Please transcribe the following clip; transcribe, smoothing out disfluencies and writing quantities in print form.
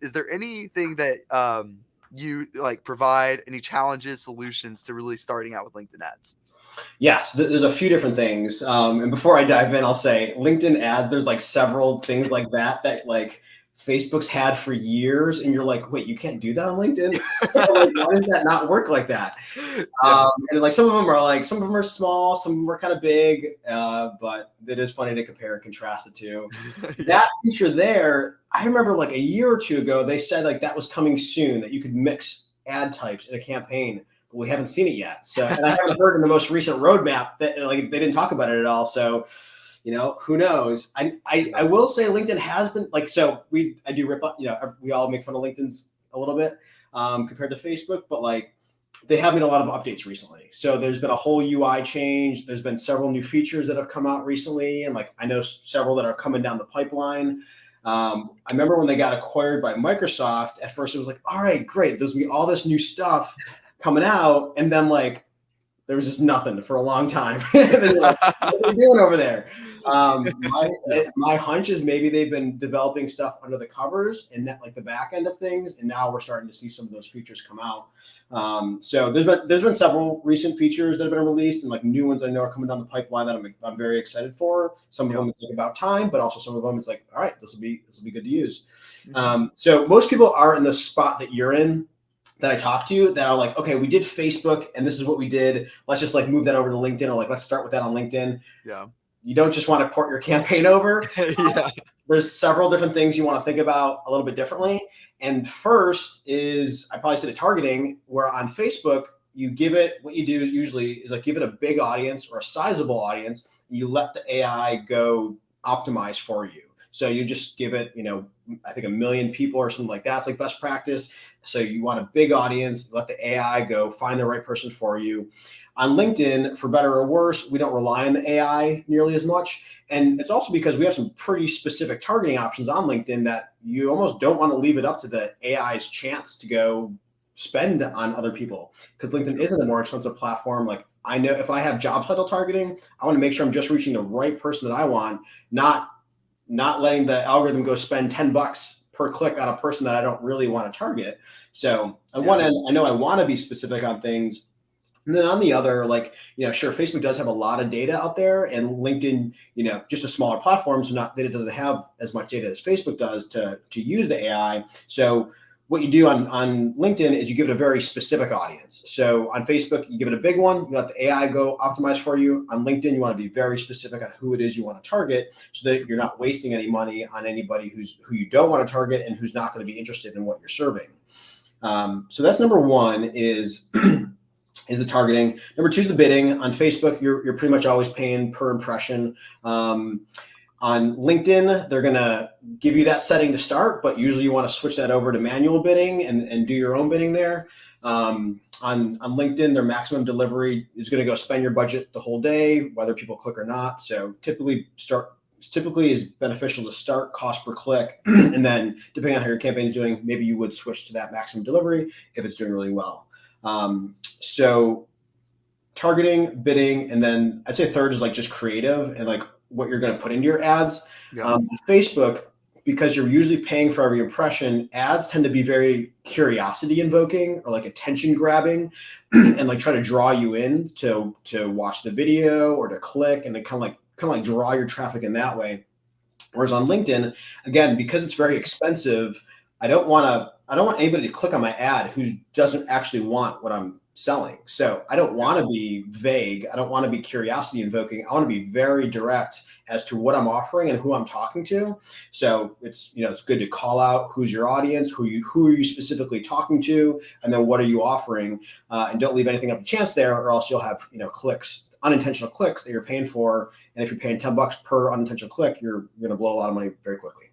Is there anything that you like provide, any challenges, solutions to really starting out with LinkedIn ads? Yes, there's a few different things. And before I dive in, I'll say LinkedIn ads, there's like several things like that like Facebook's had for years. And you're like, wait, you can't do that on LinkedIn? Like, why does that not work like that? Yeah. And like some of them are small, some of them are kind of big, but it is funny to compare and contrast the two. Yeah. That feature there, I remember like a year or two ago, they said like that was coming soon, that you could mix ad types in a campaign, but we haven't seen it yet. So, and I haven't heard in the most recent roadmap that like they didn't talk about it at all. So, who knows? I will say LinkedIn has been like, so I do rip up, we all make fun of LinkedIn's a little bit compared to Facebook, but like they have made a lot of updates recently. So there's been a whole UI change. There's been several new features that have come out recently. And like, I know several that are coming down the pipeline. I remember when they got acquired by Microsoft, at first it was like, all right, great. There's gonna be all this new stuff coming out. And then like, there was just nothing for a long time. And then you're like, what are you doing over there? My hunch is maybe they've been developing stuff under the covers and like the back end of things, and now we're starting to see some of those features come out. So there's been several recent features that have been released, and like new ones I know are coming down the pipeline that I'm very excited for. Some of them it's like about time, but also some of them it's like, all right, this will be good to use. So most people are in the spot that you're in, that I talk to, that are like, okay, we did Facebook and this is what we did. Let's just like move that over to LinkedIn, or like, let's start with that on LinkedIn. Yeah. You don't just want to port your campaign over. Yeah. There's several different things you want to think about a little bit differently. And first is, I probably say the targeting, where on Facebook, you give it, what you do usually is like give it a big audience or a sizable audience, and you let the AI go optimize for you. So you just give it, I think 1 million people or something like that. It's like best practice. So you want a big audience, let the AI go find the right person for you. On LinkedIn, for better or worse, we don't rely on the AI nearly as much. And it's also because we have some pretty specific targeting options on LinkedIn that you almost don't want to leave it up to the AI's chance to go spend on other people, because LinkedIn isn't a more expensive platform. Like, I know if I have job title targeting, I want to make sure I'm just reaching the right person that I want, not letting the algorithm go spend $10 per click on a person that I don't really want to target. So on one end, I know I want to be specific on things. And then on the other, like, sure, Facebook does have a lot of data out there, and LinkedIn, just a smaller platform. So not that it doesn't have as much data as Facebook does to use the AI. So what you do on LinkedIn is you give it a very specific audience. So on Facebook, you give it a big one, you let the AI go optimize for you. On LinkedIn, you want to be very specific on who it is you want to target, so that you're not wasting any money on anybody who you don't want to target and who's not going to be interested in what you're serving. So that's number one is the targeting. Number two is the bidding. On Facebook, you're pretty much always paying per impression. On LinkedIn, they're going to give you that setting to start, but usually you want to switch that over to manual bidding and do your own bidding there. On LinkedIn, their maximum delivery is going to go spend your budget the whole day, whether people click or not. So typically is beneficial to start cost per click. And then depending on how your campaign is doing, maybe you would switch to that maximum delivery if it's doing really well. So targeting, bidding, and then I'd say third is like just creative and like what you're going to put into your ads. Facebook, because you're usually paying for every impression, ads tend to be very curiosity invoking or like attention grabbing and like try to draw you in to watch the video or to click, and then kind of like draw your traffic in that way. Whereas on LinkedIn, again, because it's very expensive, I don't want anybody to click on my ad who doesn't actually want what I'm selling. So I don't want to be vague. I don't want to be curiosity invoking. I want to be very direct as to what I'm offering and who I'm talking to. So it's good to call out who's your audience, who are you specifically talking to, and then what are you offering, and don't leave anything up to chance there, or else you'll have unintentional clicks that you're paying for. And if you're paying $10 per unintentional click, you're going to blow a lot of money very quickly.